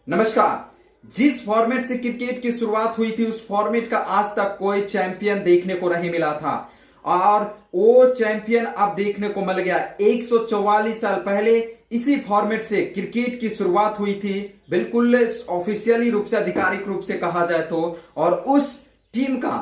नमस्कार। जिस फॉर्मेट से क्रिकेट की शुरुआत हुई थी उस फॉर्मेट का आज तक कोई चैंपियन देखने को नहीं मिला था और वो चैंपियन अब देखने को मिल गया। 144 साल पहले इसी फॉर्मेट से क्रिकेट की शुरुआत हुई थी, बिल्कुल ऑफिशियली रूप से, आधिकारिक रूप से कहा जाए तो। और उस टीम का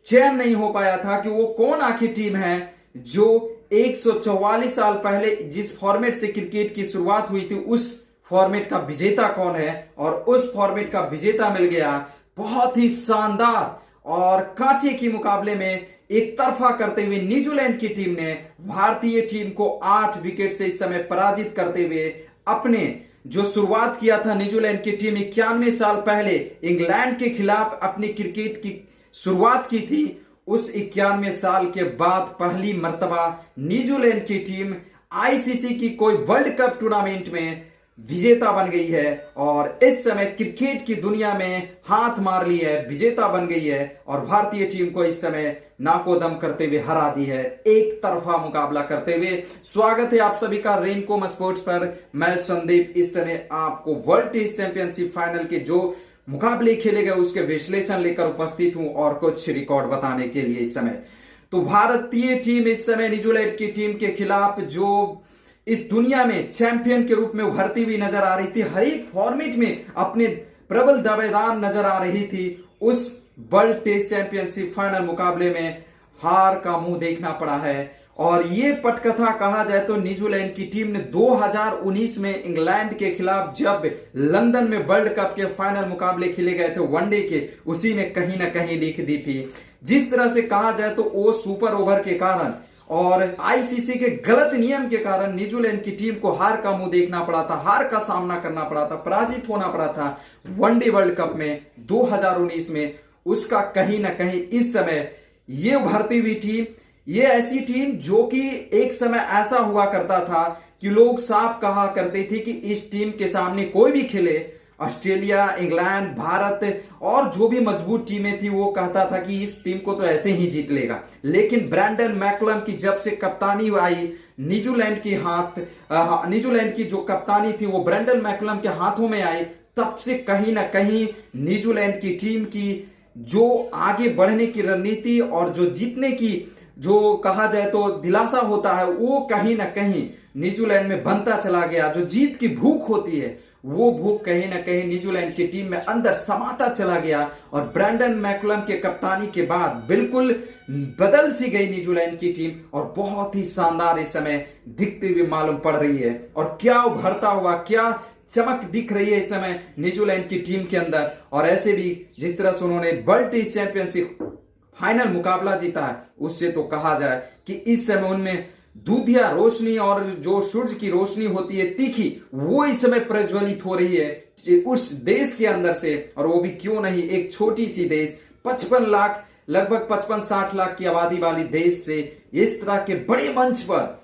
चयन नहीं हो पाया था कि वो कौन आखिर टीम है जो 144 साल पहले जिस फॉर्मेट से क्रिकेट की शुरुआत हुई थी उस फॉर्मेट का विजेता कौन है। और उस फॉर्मेट का विजेता मिल गया बहुत ही शानदार और कांटे के मुकाबले में एक तरफा करते हुए न्यूजीलैंड की टीम ने भारतीय टीम को 8 विकेट से इस समय पराजित करते हुए अपने जो शुरुआत किया था न्यूजीलैंड की टीम 91 साल पहले इंग्लैंड के खिलाफ अपनी क्रिकेट की शुरुआत की थी, उस 91 साल के बाद पहली मर्तबा न्यूजीलैंड की टीम आईसीसी की कोई वर्ल्ड कप टूर्नामेंट में विजेता बन गई है और इस समय क्रिकेट की दुनिया में हाथ मार ली है, विजेता बन गई है और भारतीय टीम को इस समय नाकोदम करते हुए हरा दी है, एक तरफा मुकाबला करते हुए। स्वागत है आप सभी का रेनकॉम स्पोर्ट्स पर। मैं संदीप इस समय आपको वर्ल्ड टेस्ट चैंपियनशिप फाइनल के जो मुकाबले खेले गए उसके विश्लेषण लेकर उपस्थित हूं और कुछ रिकॉर्ड बताने के लिए। इस समय तो भारतीय टीम इस समय न्यूजीलैंड की टीम के खिलाफ जो इस दुनिया में चैंपियन के रूप में उभरती हुई नजर आ रही थी, हर एक फॉर्मेट में अपने प्रबल दावेदार नजर आ रही थी, उस वर्ल्ड टेस्ट चैंपियनशिप फाइनल मुकाबले में हार का मुंह देखना पड़ा है। और ये पटकथा कहा जाए तो न्यूजीलैंड की टीम ने 2019 में इंग्लैंड के खिलाफ जब लंदन में वर्ल्ड कप के फाइनल मुकाबले खेले गए थे वनडे के, उसी में कहीं ना कहीं लिख दी थी। जिस तरह से कहा जाए तो वो सुपर ओवर के कारण और आईसीसी के गलत नियम के कारण न्यूजीलैंड की टीम को हार का मुंह देखना पड़ा था, हार का सामना करना पड़ा था, पराजित होना पड़ा था वनडे वर्ल्ड कप में 2019 में। उसका कहीं ना कहीं इस समय ये उभरती हुई टीम, ये ऐसी टीम जो कि एक समय ऐसा हुआ करता था कि लोग साफ कहा करते थे कि इस टीम के सामने कोई भी खेले, ऑस्ट्रेलिया, इंग्लैंड, भारत और जो भी मजबूत टीमें थी, वो कहता था कि इस टीम को तो ऐसे ही जीत लेगा। लेकिन ब्रैंडन मैकलम की जब से कप्तानी आई न्यूजीलैंड की जो कप्तानी थी वो ब्रैंडन मैकलम के हाथों में आई, तब से कहीं ना कहीं न्यूजीलैंड की टीम की जो आगे बढ़ने की रणनीति और जो जीतने की जो कहा जाए तो दिलासा होता है, वो कहीं ना कहीं न्यूजीलैंड में बनता चला गया। जो जीत की भूख होती है वो भूख कहीं ना कहीं न्यूजीलैंड की टीम में अंदर समाता चला गया और ब्रैंडन मैकलम के कप्तानी के बाद बिल्कुल बदल सी गई न्यूजीलैंड की टीम और बहुत ही शानदार इस समय दिखती हुई मालूम पड़ रही है। और क्या उभरता हुआ, क्या चमक दिख रही है इस समय न्यूजीलैंड की टीम के अंदर। और ऐसे भी जिस तरह से उन्होंने वर्ल्ड टेस्ट चैंपियनशिप फाइनल मुकाबला जीता है, उससे तो कहा जाए कि इस समय उनमें दूधिया रोशनी और जो सूरज की रोशनी होती है तीखी, वो इस समय प्रज्वलित हो रही है उस देश के अंदर से। और वो भी क्यों नहीं, एक छोटी सी देश, 55 लाख, लगभग 55-60 लाख की आबादी वाली देश से इस तरह के बड़े मंच पर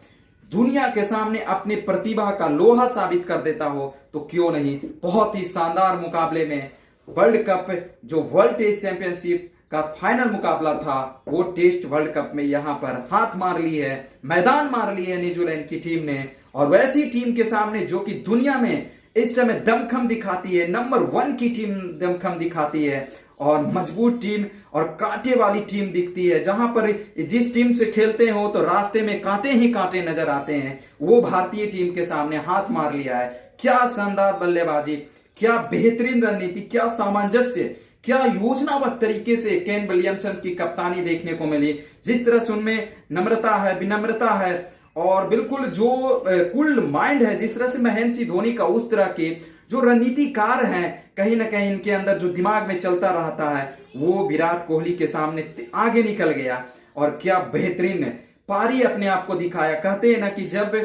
दुनिया के सामने अपनी प्रतिभा का लोहा साबित कर देता हो तो क्यों नहीं। बहुत ही शानदार मुकाबले में वर्ल्ड कप जो वर्ल्ड टेस्ट चैंपियनशिप का फाइनल मुकाबला था, वो टेस्ट वर्ल्ड कप में यहां पर हाथ मार ली है, मैदान मार ली है न्यूजीलैंड की टीम ने। और वैसी टीम के सामने जो कि दुनिया में इस समय दमखम दिखाती है, नंबर 1 की टीम दमखम दिखाती है और मजबूत टीम और कांटे वाली टीम दिखती है, जहां पर जिस टीम से खेलते हो तो रास्ते में कांटे ही कांटे नजर आते हैं, वो भारतीय टीम के सामने हाथ मार लिया है। क्या शानदार बल्लेबाजी, क्या बेहतरीन रणनीति, क्या सामंजस्य, क्या योजनाबद्ध तरीके से केन विलियमसन की कप्तानी देखने को मिली। जिस तरह से उनमें नम्रता है, विनम्रता है और बिल्कुल जो कूल माइंड है, जिस तरह से महेंद्र सिंह धोनी का उस तरह के जो रणनीतिकार हैं, कहीं ना कहीं इनके अंदर जो दिमाग में चलता रहता है, वो विराट कोहली के सामने आगे निकल गया और क्या बेहतरीन पारी अपने आप को दिखाया। कहते हैं ना कि जब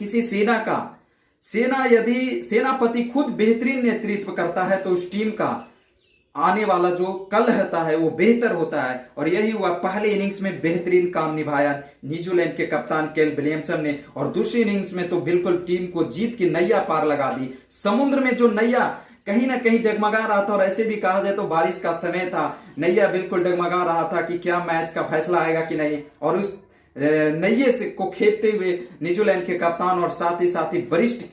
किसी यदि सेनापति खुद बेहतरीन नेतृत्व करता है तो उस टीम का आने वाला जो कल होता है वो बेहतर होता है। और यही हुआ, पहले इनिंग्स में बेहतरीन काम निभाया न्यूजीलैंड के कप्तान केन विलियमसन ने और दूसरी इनिंग्स में तो बिल्कुल टीम को जीत की नैया पार लगा दी। समुद्र में जो नैया कहीं ना कहीं डगमगा रहा था और ऐसे भी कहा जाए तो बारिश का समय था, नैया बिल्कुल डगमगा रहा था कि क्या मैच का फैसला आएगा कि नहीं। और उस नैये से को खेपते हुए न्यूजीलैंड के कप्तान और साथ ही वरिष्ठ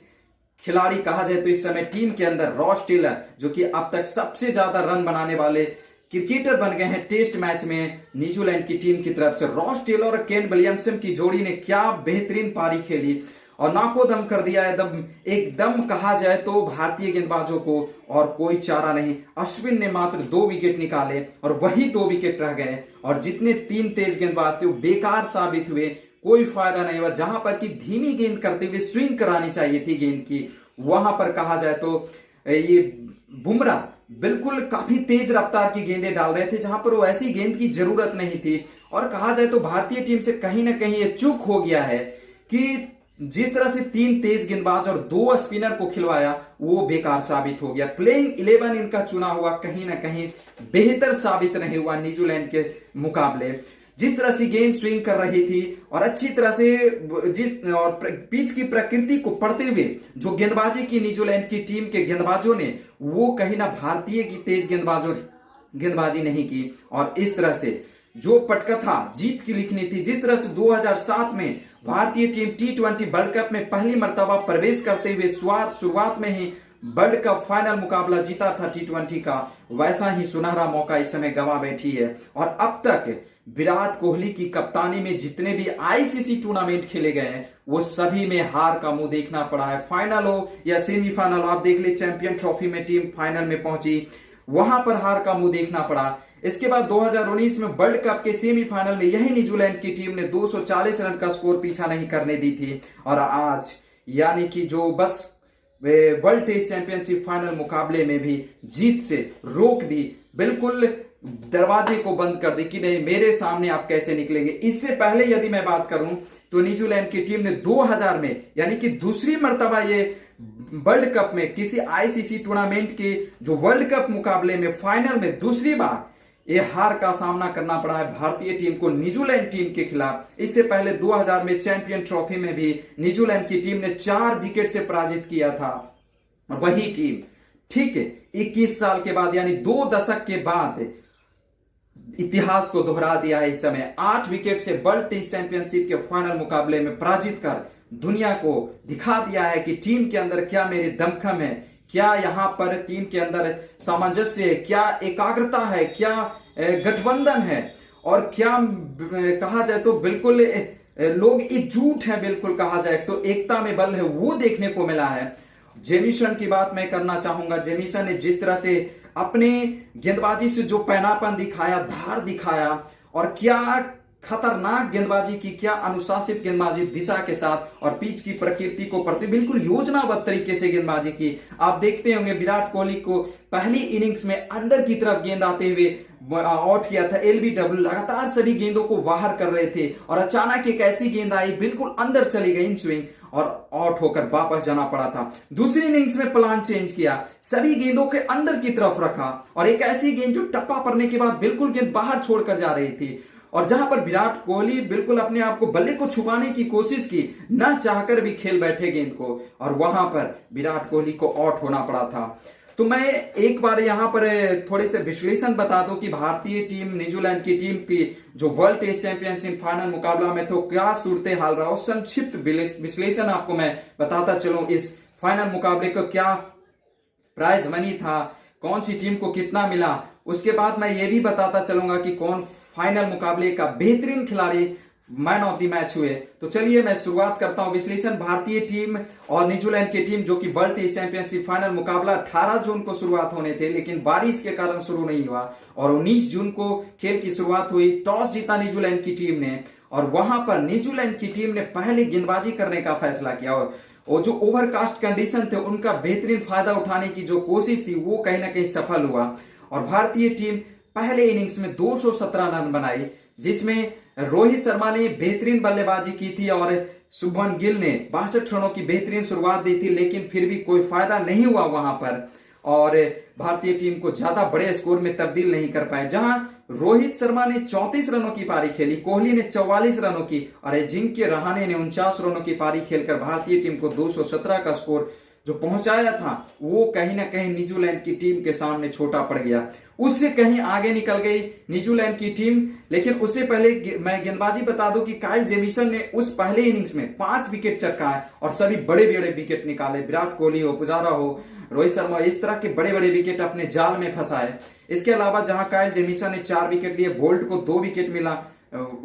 खिलाड़ी कहा जाए तो इस समय टीम के अंदर रॉस टेलर, जो कि अब तक सबसे ज्यादा रन बनाने वाले क्रिकेटर बन गए हैं टेस्ट मैच में न्यूजीलैंड की टीम की तरफ से। रॉस टेलर और केन विलियमसन की जोड़ी ने क्या बेहतरीन पारी खेली और नाको दम कर दिया एकदम कहा जाए तो भारतीय गेंदबाजों को, और कोई चारा नहीं। अश्विन ने मात्र 2 विकेट निकाले और वही 2 विकेट रह गए, और जितने 3 तेज गेंदबाज थे वो बेकार साबित हुए, कोई फायदा नहीं हुआ। जहां पर कि धीमी गेंद करते हुए स्विंग करानी चाहिए थी गेंद की, वहां पर कहा जाए तो ये बुमराह बिल्कुल काफी तेज रफ्तार की गेंदें डाल रहे थे जहां पर वो ऐसी गेंद की जरूरत नहीं थी। और कहा जाए तो भारतीय टीम से कहीं ना कहीं ये चूक हो गया है कि जिस तरह से 3 तेज गेंदबाज और 2 स्पिनर को खिलवाया वो बेकार साबित हो गया। प्लेइंग 11 इनका चुना हुआ कहीं ना कहीं बेहतर साबित नहीं हुआ न्यूजीलैंड के मुकाबले। जिस तरह से गेंद स्विंग कर रही थी और अच्छी तरह से पिच की प्रकृति को पढ़ते हुए जो गेंदबाजी की न्यूजीलैंड की टीम के गेंदबाजों ने, वो कहीं ना भारतीय की तेज गेंदबाजों गेंदबाजी नहीं की। और इस तरह से जो पटकथा जीत की लिखनी थी, जिस तरह से 2007 में भारतीय टीम T20 वर्ल्ड कप में पहली मर्तबा प्रवेश करते हुए शुरुआत में ही वर्ल्ड कप फाइनल मुकाबला जीता था T20 का, वैसा ही सुनहरा मौका इस समय गंवा बैठी है। और अब तक विराट कोहली की कप्तानी में जितने भी आईसीसी टूर्नामेंट खेले गए हैं वो सभी में हार का मुंह देखना पड़ा है। फाइनल हो या सेमीफाइनल हो, आप देख ले चैंपियन ट्रॉफी में टीम फाइनल में पहुंची, वहां पर हार का मुंह देखना पड़ा। इसके बाद 2019 में वर्ल्ड कप के सेमीफाइनल में यही न्यूजीलैंड की टीम ने 240 रन का स्कोर पीछा नहीं करने दी थी, और आज यानी कि जो बस वर्ल्ड टेस्ट चैंपियनशिप फाइनल मुकाबले में भी जीत से रोक दी, बिल्कुल दरवाजे को बंद कर दी कि नहीं मेरे सामने आप कैसे निकलेंगे। इससे पहले यदि मैं बात करूं तो न्यूजीलैंड की टीम ने 2000 में यानी कि दूसरी मर्तबा ये वर्ल्ड कप में किसी आईसीसी टूर्नामेंट के जो वर्ल्ड कप मुकाबले में फाइनल में दूसरी बार ये हार का सामना करना पड़ा है भारतीय टीम को न्यूजीलैंड टीम के खिलाफ। इससे पहले 2000 में चैंपियन ट्रॉफी में भी न्यूजीलैंड की टीम ने 4 विकेट से पराजित किया था। वही टीम ठीक है 21 साल के बाद यानी 2 दशक के बाद इतिहास को दोहरा दिया है। इस समय 8 विकेट से वर्ल्ड टेस्ट चैंपियनशिप के फाइनल मुकाबले में पराजित कर दुनिया को दिखा दिया है कि टीम के अंदर क्या मेरी दमखम है, क्या यहां पर टीम के अंदर सामंजस्य है, क्या एकाग्रता है, क्या गठबंधन है, और क्या कहा जाए तो बिल्कुल लोग एकजुट हैं। बिल्कुल कहा जाए तो एकता में बल है, वो देखने को मिला है। जेमिसन की बात मैं करना चाहूंगा। जेमिसन ने जिस तरह से अपने गेंदबाजी से जो पैनापन दिखाया, धार दिखाया, और क्या खतरनाक गेंदबाजी की, क्या अनुशासित गेंदबाजी दिशा के साथ और पिच की प्रकृति को पढ़ते बिल्कुल योजनाबद्ध तरीके से गेंदबाजी की। आप देखते होंगे विराट कोहली को पहली इनिंग्स में अंदर की तरफ गेंद आते हुए आउट किया था एलबीडब्ल्यू, लगातार सभी गेंदों को बाहर कर रहे थे और अचानक एक ऐसी गेंद आई बिल्कुल अंदर चली गई इन स्विंग और आउट होकर वापस जाना पड़ा था। दूसरी इनिंग्स में प्लान चेंज किया, सभी गेंदों के अंदर की तरफ रखा और एक ऐसी गेंद जो टप्पा पड़ने के बाद बिल्कुल गेंद बाहर छोड़कर जा रही थी, और जहां पर विराट कोहली बिल्कुल अपने आप को बल्ले को छुपाने की कोशिश की, न चाहकर भी खेल बैठे गेंद को, और वहां पर विराट कोहली को आउट होना पड़ा था। तो मैं एक बार यहां पर थोड़े से विश्लेषण बता दूं कि भारतीय टीम न्यूजीलैंड की टीम की जो वर्ल्ड टेस्ट चैंपियनशिप फाइनल मुकाबला में तो क्या सूरत हाल रहा, उस संक्षिप्त विश्लेषण आपको मैं बताता चलूं। इस फाइनल मुकाबले को क्या प्राइज मनी था, कौन सी टीम को कितना मिला, उसके बाद मैं ये भी बताता चलूंगा कि कौन फाइनल मुकाबले का बेहतरीन खिलाड़ी मैन ऑफ द मैच हुए। तो चलिए मैं शुरुआत करता हूं विश्लेषण। भारतीय टीम और न्यूजीलैंड की टीम जो कि वर्ल्ड टेस्ट चैंपियनशिप फाइनल मुकाबला 18 जून को शुरुआत होने थे, लेकिन बारिश के कारण शुरू नहीं हुआ और 19 जून को खेल की शुरुआत हुई। टॉस जीता न्यूजीलैंड की टीम ने और वहां पर न्यूजीलैंड की टीम ने पहले गेंदबाजी करने का फैसला किया और जो ओवरकास्ट कंडीशन थे उनका बेहतरीन फायदा उठाने की जो कोशिश थी वो कहीं ना कहीं सफल हुआ और भारतीय टीम पहले इनिंग्स में 217 रन बनाई, जिसमें रोहित शर्मा ने बेहतरीन बल्लेबाजी की थी और शुभमन गिल ने 62 रनों की बेहतरीन शुरुआत दी थी, लेकिन फिर भी कोई फायदा नहीं हुआ वहां पर और भारतीय टीम को ज्यादा बड़े स्कोर में तब्दील नहीं कर पाए। जहां रोहित शर्मा ने 34 रनों की पारी खेली, कोहली ने 44 रनों की और अजिंक्य रहाणे ने 49 रनों की पारी खेलकर भारतीय टीम को 217 का स्कोर जो पहुंचाया था वो कहीं ना कहीं न्यूजीलैंड की टीम के सामने छोटा पड़ गया। उससे कहीं आगे निकल गई न्यूजीलैंड की टीम। लेकिन उससे पहले मैं गेंदबाजी बता दूं कि काइल जेमिसन ने उस पहले इनिंग्स में 5 विकेट चटकाए और सभी बड़े बड़े विकेट निकाले। विराट कोहली हो, पुजारा हो, रोहित शर्मा, इस तरह के बड़े बड़े विकेट अपने जाल में फंसाए। इसके अलावा जहां काइल जेमिसन ने 4 विकेट लिए, बोल्ट को 2 विकेट मिला,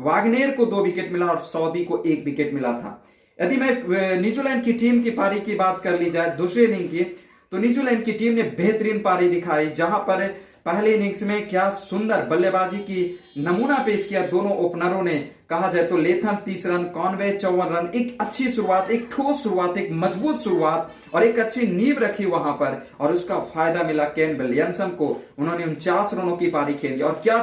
वाग्नेर को 2 विकेट मिला और सऊदी को 1 विकेट मिला था। यदि मैं न्यूजीलैंड की टीम की पारी की बात कर ली जाए दूसरे इनिंग की, तो न्यूजीलैंड की टीम ने बेहतरीन पारी दिखाई, जहां पर पहले इनिंग्स में क्या सुंदर बल्लेबाजी की नमूना पेश किया दोनों ओपनरों ने। कहा जाए तो लेथम 30 रन, कॉनवे 54 रन, एक अच्छी शुरुआत, एक ठोस शुरुआत, एक मजबूत शुरुआत और एक अच्छी नींव रखी वहां पर, और उसका फायदा मिला केन विलियमसन को। उन्होंने 49 रनों की पारी खेली और क्या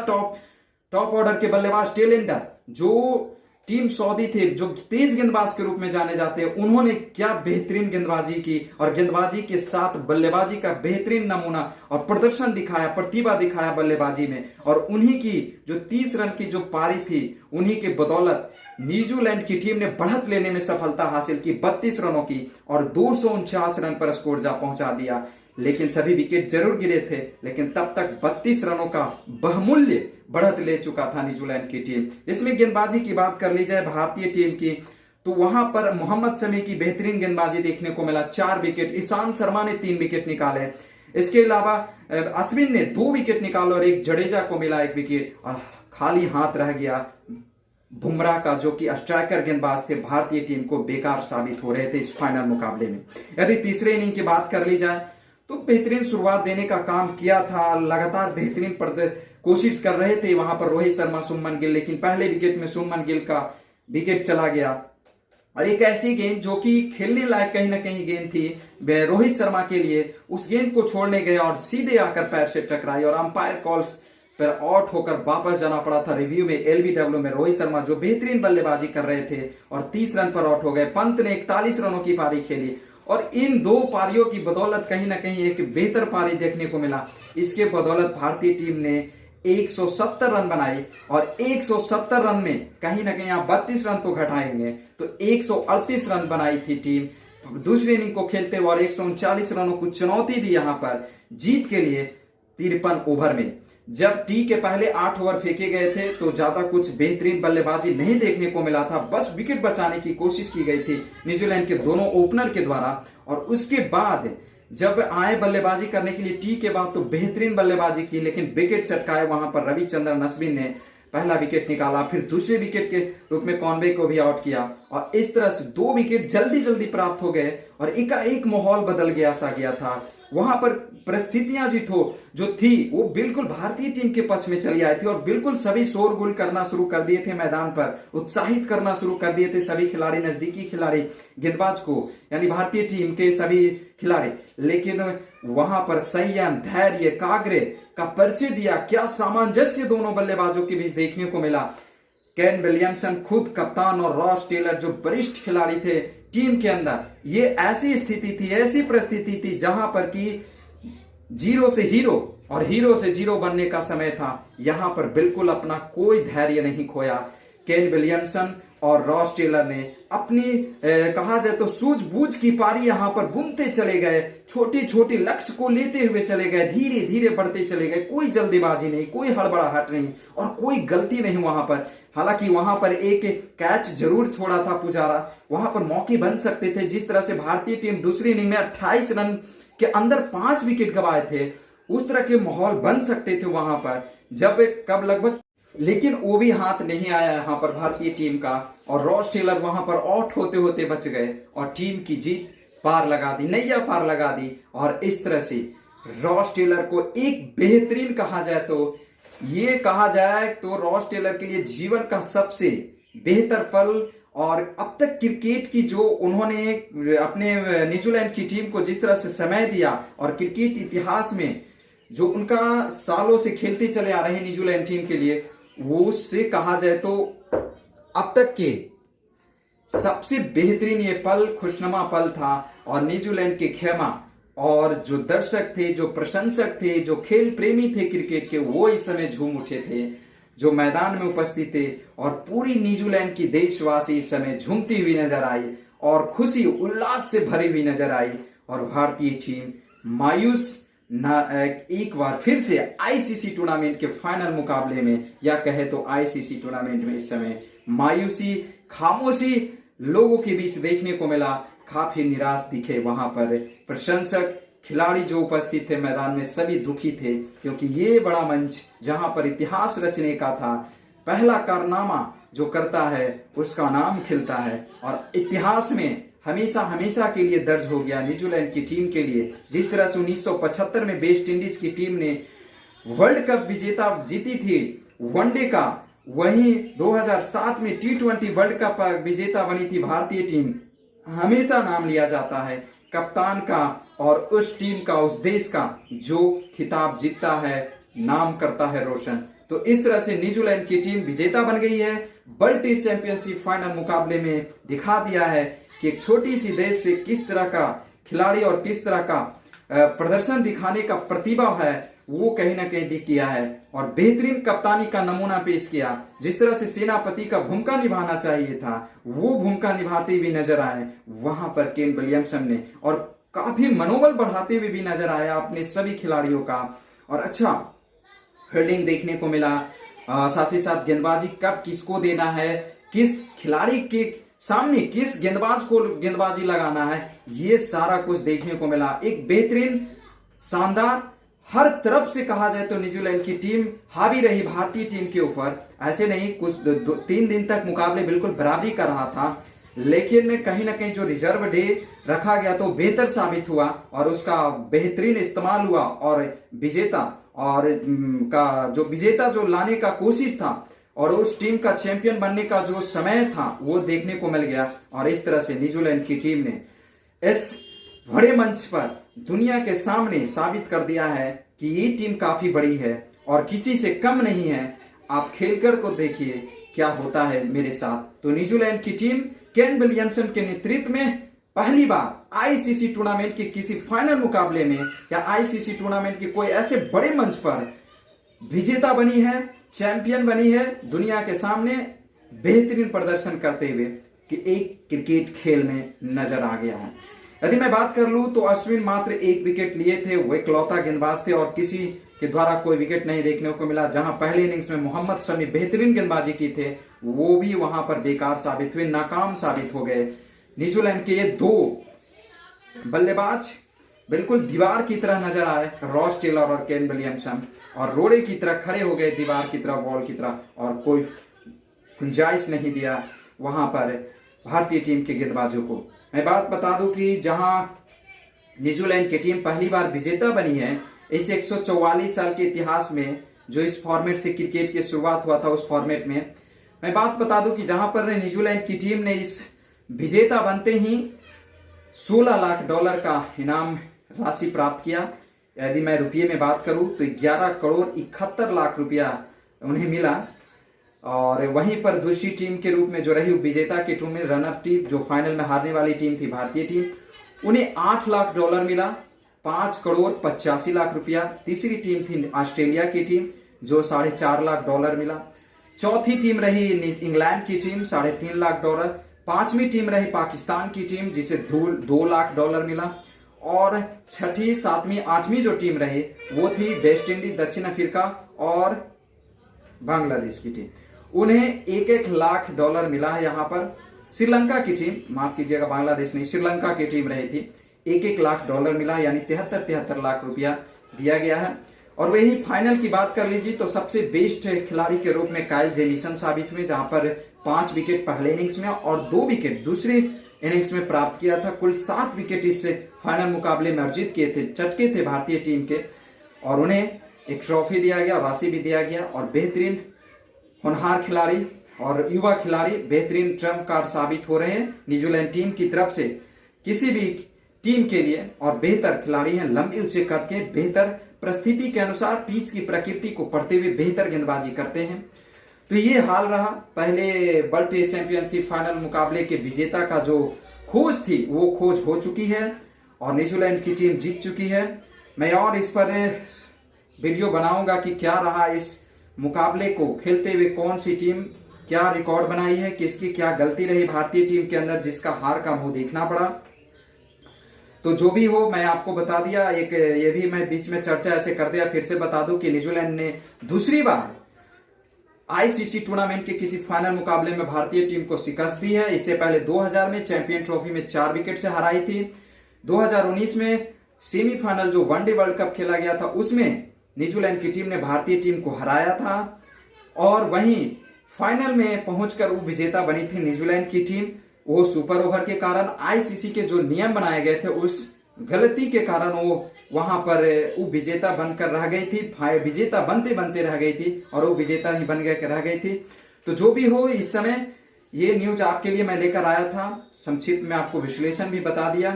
टॉप ऑर्डर के बल्लेबाज टेलेंडर जो टीम सऊदी थे, जो तेज गेंदबाज के रूप में जाने जाते हैं, उन्होंने क्या बेहतरीन गेंदबाजी की और गेंदबाजी के साथ बल्लेबाजी का बेहतरीन नमूना और प्रदर्शन दिखाया, प्रतिभा दिखाया बल्लेबाजी में। और उन्हीं की जो 30 रन की जो पारी थी, उन्हीं के बदौलत न्यूजीलैंड की टीम ने बढ़त लेने में सफलता हासिल की 32 रनों की और 249 रन पर स्कोर जा पहुंचा दिया। लेकिन सभी विकेट जरूर गिरे थे, लेकिन तब तक 32 रनों का बहुमूल्य बढ़त ले चुका था न्यूजीलैंड की टीम। इसमें गेंदबाजी की बात कर ली जाए भारतीय टीम की, तो वहां पर मोहम्मद शमी की बेहतरीन गेंदबाजी देखने को मिला, 4 विकेट। ईशांत शर्मा ने 3 विकेट निकाले। इसके अलावा अश्विन ने 2 विकेट निकाले और एक जडेजा को मिला 1 विकेट, और खाली हाथ रह गया बुमराह का, जो कि स्ट्राइकर गेंदबाज थे, भारतीय टीम को बेकार साबित हो रहे थे इस फाइनल मुकाबले में। यदि तीसरे इनिंग की बात कर ली जाए तो बेहतरीन शुरुआत देने का काम किया था, लगातार बेहतरीन कोशिश कर रहे थे वहां पर रोहित शर्मा, शुभमन गिल, लेकिन पहले विकेट में शुभमन गिल का विकेट चला गया। और एक ऐसी गेंद जो कि खेलने लायक कहीं ना कहीं गेंद थी रोहित शर्मा के लिए, उस गेंद को छोड़ने गए और सीधे आकर पैर से टकराई और अंपायर कॉल्स पर आउट होकर वापस जाना पड़ा था रिव्यू में। एलबीडब्ल्यू में रोहित शर्मा जो बेहतरीन बल्लेबाजी कर रहे थे और 30 रन पर आउट हो गए। पंत ने 41 रनों की पारी खेली और इन 2 पारियों की बदौलत कहीं ना कहीं एक बेहतर पारी देखने को मिला। इसके बदौलत भारतीय टीम ने 170 रन बनाई और 170 रन में कहीं ना कहीं आप 32 रन तो घटाएंगे तो 138 रन बनाई थी टीम दूसरी इनिंग को खेलते हुए, और 139 रनों को चुनौती दी यहां पर जीत के लिए 53 ओवर में। जब टी के पहले 8 ओवर फेंके गए थे तो ज्यादा कुछ बेहतरीन बल्लेबाजी नहीं देखने को मिला था, बस विकेट बचाने की कोशिश की गई थी न्यूजीलैंड के दोनों ओपनर के द्वारा। और उसके बाद जब आए बल्लेबाजी करने के लिए टी के बाद तो बेहतरीन बल्लेबाजी की, लेकिन विकेट चटकाए वहां पर रविचंद्रन अश्विन ने पहला विकेट निकाला, फिर दूसरे विकेट के रूप में कॉनवे को भी आउट किया और इस तरह से 2 विकेट जल्दी जल्दी प्राप्त हो गए और एकाएक माहौल बदल गया सा गया था। वहां पर परिस्थितियां जो थी वो बिल्कुल भारतीय टीम के पक्ष में चली आई थी और बिल्कुल सभी शोरगुल करना शुरू कर दिए थे मैदान पर, उत्साहित करना शुरू कर दिए थे सभी खिलाड़ी, नजदीकी खिलाड़ी गेंदबाज को, यानी भारतीय टीम के सभी खिलाड़ी। लेकिन वहां पर संयम, धैर्य, एकाग्र का परिचय दिया। क्या सामंजस्य दोनों बल्लेबाजों के बीच देखने को मिला। केन विलियमसन खुद कप्तान और रॉस टेलर जो वरिष्ठ खिलाड़ी थे टीम के अंदर, ये ऐसी स्थिति थी, ऐसी परिस्थिति थी जहां पर कि 0 से हीरो और हीरो से 0 बनने का समय था। यहां पर बिल्कुल अपना कोई धैर्य नहीं खोया। केन विलियमसन और रॉस टेलर ने अपनी कहा जाए तो सूझबूझ की पारी यहां पर बुनते चले गए, छोटी छोटी लक्ष्य को लेते हुए चले गए, धीरे धीरे बढ़ते चले गए, कोई जल्दीबाजी नहीं, कोई हड़बड़ाहट नहीं और कोई गलती नहीं वहां पर। हालांकि वहां पर एक कैच जरूर छोड़ा था पुजारा, वहां पर मौके बन सकते थे। जिस तरह से भारतीय टीम दूसरी इनिंग में 28 रन के अंदर 5 विकेट गंवाए थे, उस तरह के माहौल बन सकते थे वहां पर कब लगभग, लेकिन वो भी हाथ नहीं आया यहां पर भारतीय टीम का और रॉस टेलर वहां पर आउट होते होते बच गए और टीम की जीत पार लगा दी, नैया पार लगा दी। और इस तरह से रॉस टेलर को एक बेहतरीन कहा जाए तो रॉस टेलर के लिए जीवन का सबसे बेहतर पल, और अब तक क्रिकेट की जो उन्होंने अपने न्यूजीलैंड की टीम को जिस तरह से समय दिया और क्रिकेट इतिहास में जो उनका सालों से खेलते चले आ रहे न्यूजीलैंड टीम के लिए, वो उससे कहा जाए तो अब तक के सबसे बेहतरीन ये पल, खुशनुमा पल था। और न्यूजीलैंड के खेमा और जो दर्शक थे, जो प्रशंसक थे, जो खेल प्रेमी थे क्रिकेट के, वो इस समय झूम उठे थे जो मैदान में उपस्थित थे। और पूरी न्यूजीलैंड की देशवासी इस समय झूमती हुई नजर आई और खुशी उल्लास से भरी हुई नजर आई। और भारतीय टीम मायूस एक बार फिर से आईसीसी टूर्नामेंट के फाइनल मुकाबले में, या कहे तो आईसीसी टूर्नामेंट में इस समय मायूसी, खामोशी लोगों के बीच देखने को मिला। काफी निराश दिखे वहां पर प्रशंसक, खिलाड़ी जो उपस्थित थे मैदान में, सभी दुखी थे, क्योंकि ये बड़ा मंच जहां पर इतिहास रचने का था, पहला कारनामा जो करता है उसका नाम खिलता है, और इतिहास में हमेशा हमेशा के लिए दर्ज हो गया न्यूजीलैंड की टीम के लिए। जिस तरह से 1975 में वेस्ट इंडीज की टीम ने वर्ल्ड कप विजेता जीती थी वनडे का, वहीं 2007 में T20 वर्ल्ड कप विजेता बनी थी भारतीय टीम। हमेशा नाम लिया जाता है कप्तान का और उस टीम का, उस देश का जो खिताब जीतता है, नाम करता है रोशन। तो इस तरह से न्यूजीलैंड की टीम विजेता बन गई है। वर्ल्ड टेस्ट चैंपियनशिप फाइनल मुकाबले में दिखा दिया है कि एक छोटी सी देश से किस तरह का खिलाड़ी और किस तरह का प्रदर्शन दिखाने का प्रतिभा है, वो कहीं ना कहीं दिख किया है, और बेहतरीन कप्तानी का नमूना पेश किया। जिस तरह से सेनापति का भूमिका निभाना चाहिए था, वो भूमिका निभाते हुए नजर आए वहां पर केन विलियमसन ने, और काफी मनोबल बढ़ाते हुए भी नजर आया अपने सभी खिलाड़ियों का, और अच्छा फील्डिंग देखने को मिला। साथ ही साथ गेंदबाजी कब किसको देना है, किस खिलाड़ी के सामने किस गेंदबाज को गेंदबाजी लगाना है, ये सारा कुछ देखने को मिला। एक बेहतरीन, शानदार, हर तरफ से कहा जाए तो न्यूजीलैंड की टीम हावी रही भारतीय टीम के ऊपर। ऐसे नहीं, कुछ 3 दिन तक मुकाबले बिल्कुल बराबरी कर रहा था, लेकिन कहीं ना कहीं जो रिजर्व डे रखा गया तो बेहतर साबित हुआ, और उसका बेहतरीन इस्तेमाल हुआ, और विजेता और विजेता जो लाने का कोशिश था, और उस टीम का चैंपियन बनने का जो समय था, वो देखने को मिल गया। और इस तरह से न्यूजीलैंड की टीम ने इस बड़े मंच पर दुनिया के सामने साबित कर दिया है कि ये टीम काफी बड़ी है और किसी से कम नहीं है। आप खेलकर को देखिए क्या होता है मेरे साथ। तो न्यूजीलैंड की टीम केन विलियमसन के नेतृत्व में पहली बार आईसीसी टूर्नामेंट के किसी फाइनल मुकाबले में या आईसीसी टूर्नामेंट के कोई ऐसे बड़े मंच पर विजेता बनी है, चैंपियन बनी है, दुनिया के सामने बेहतरीन प्रदर्शन करते हुए कि एक क्रिकेट खेल में नजर आ गया है। यदि मैं बात कर लूं तो अश्विन मात्र 1 विकेट लिए थे, वो इकलौता गेंदबाज थे और किसी के द्वारा कोई विकेट नहीं देखने को मिला। जहां पहले इनिंग्स में मोहम्मद शमी बेहतरीन गेंदबाजी की थे, वो भी वहां पर बेकार साबित हुए, नाकाम साबित हो गए। न्यूजीलैंड के ये 2 बल्लेबाज बिल्कुल दीवार की तरह नजर आए, रॉस टेलर और केन विलियमसन, और रोड़े की तरह खड़े हो गए दीवार की तरह, बॉल की तरह, और कोई गुंजाइश नहीं दिया वहां पर भारतीय टीम के गेंदबाजों को। मैं बात बता दूं कि जहां न्यूजीलैंड की टीम पहली बार विजेता बनी है इस 144 साल के इतिहास में, जो इस फॉर्मेट से क्रिकेट की शुरुआत हुआ था उस फॉर्मेट में, मैं बात बता दूं कि जहां पर न्यूजीलैंड की टीम ने इस विजेता बनते ही $16 लाख का इनाम राशि प्राप्त किया। यदि मैं रुपये में बात करूं तो 11 करोड़ 71 लाख रुपया उन्हें मिला। और वहीं पर दूसरी टीम के रूप में जो रही विजेता की टीम में, रनअप टीम जो फाइनल में हारने वाली टीम थी भारतीय टीम, उन्हें $8 लाख मिला, 5 करोड़ 85 लाख रुपया। तीसरी टीम थी ऑस्ट्रेलिया की टीम जो $4.5 लाख मिला। चौथी टीम रही इंग्लैंड की टीम, $3.5 लाख। पांचवी टीम रही पाकिस्तान की टीम जिसे $2 लाख मिला। और छठी, सातवीं, आठवीं जो टीम रही वो थी वेस्ट इंडीज, दक्षिण अफ्रीका और बांग्लादेश की टीम, उन्हें $1-1 लाख मिला है। यहाँ पर श्रीलंका की टीम, माफ कीजिएगा बांग्लादेश नहीं, श्रीलंका की टीम रही थी, $1-1 लाख मिला, यानी 73 लाख रुपया दिया गया है। और वही फाइनल की बात कर लीजिए तो सबसे बेस्ट खिलाड़ी के रूप में काइल जेमिसन साबित हुए, जहां पर 5 विकेट पहले इनिंग्स में और 2 विकेट दूसरी इनिंग्स में प्राप्त किया था। कुल 7 विकेट इस फाइनल मुकाबले में अर्जित किए थे, चटके थे भारतीय टीम के, और उन्हें एक ट्रॉफी दिया गया, राशि भी दिया गया। और बेहतरीन होनहार खिलाड़ी और युवा खिलाड़ी बेहतरीन ट्रम्प कार्ड साबित हो रहे हैं न्यूजीलैंड टीम की तरफ से किसी भी टीम के लिए, और बेहतर खिलाड़ी हैं, लंबे ऊंचे कद के, बेहतर परिस्थिति के अनुसार पिच की प्रकृति को पढ़ते हुए बेहतर गेंदबाजी करते हैं। तो ये हाल रहा पहले वर्ल्ड टेस्ट चैंपियनशिप फाइनल मुकाबले के विजेता का जो खोज थी वो खोज हो चुकी है और न्यूजीलैंड की टीम जीत चुकी है। मैं और इस पर वीडियो बनाऊंगा कि क्या रहा इस मुकाबले को खेलते हुए, कौन सी टीम क्या रिकॉर्ड बनाई है, किसकी क्या गलती रही भारतीय टीम के अंदर जिसका हार का मुंह देखना पड़ा। तो जो भी हो, मैं आपको बता दिया, एक ये भी मैं बीच में चर्चा ऐसे कर दिया, फिर से बता दूं कि न्यूजीलैंड ने दूसरी बार आईसीसी टूर्नामेंट के किसी फाइनल मुकाबले में भारतीय टीम को शिकस्त दी है। इससे पहले 2000 में चैंपियन ट्रॉफी में 4 विकेट से हराई थी। 2019 में सेमीफाइनल जो वनडे वर्ल्ड कप खेला गया था उसमें न्यूजीलैंड की टीम ने भारतीय टीम को हराया था, और वहीं फाइनल में पहुंचकर वो विजेता बनी थी न्यूजीलैंड की टीम। वो सुपर ओवर के कारण आईसीसी के जो नियम बनाए गए थे उस गलती के कारण वो वहां पर वो विजेता बनकर रह गई थी, विजेता बनते बनते रह गई थी और वो विजेता ही बन गए रह गई थी। तो जो भी हो, इस समय ये न्यूज आपके लिए मैं लेकर आया था, संक्षिप्त में आपको विश्लेषण भी बता दिया।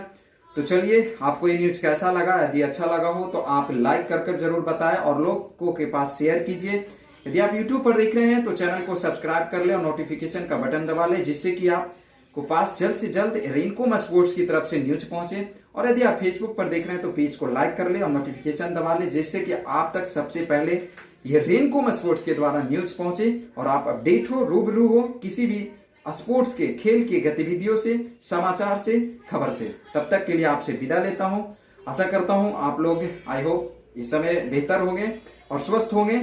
तो चलिए, आपको ये न्यूज कैसा लगा? यदि अच्छा लगा हो तो आप लाइक कर जरूर बताएं और लोगों के पास शेयर कीजिए। यदि आप यूट्यूब पर देख रहे हैं तो चैनल को सब्सक्राइब कर ले और नोटिफिकेशन का बटन दबा ले, जिससे कि आपको पास जल्द से जल्द रेनकॉम स्पोर्ट्स की तरफ से न्यूज पहुंचे। और यदि आप फेसबुक पर देख रहे हैं तो पेज को लाइक कर ले और नोटिफिकेशन दबा ले, जिससे कि आप तक सबसे पहले ये रेनकॉम स्पोर्ट्स के द्वारा न्यूज पहुंचे और आप अपडेट हो, रूबरू हो किसी भी स्पोर्ट्स के, खेल की गतिविधियों से, समाचार से, खबर से। तब तक के लिए आपसे विदा लेता हूं। आशा करता हूं आप लोग, आई होप, इस समय बेहतर होंगे और स्वस्थ होंगे।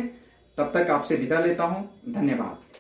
तब तक आपसे विदा लेता हूं। धन्यवाद।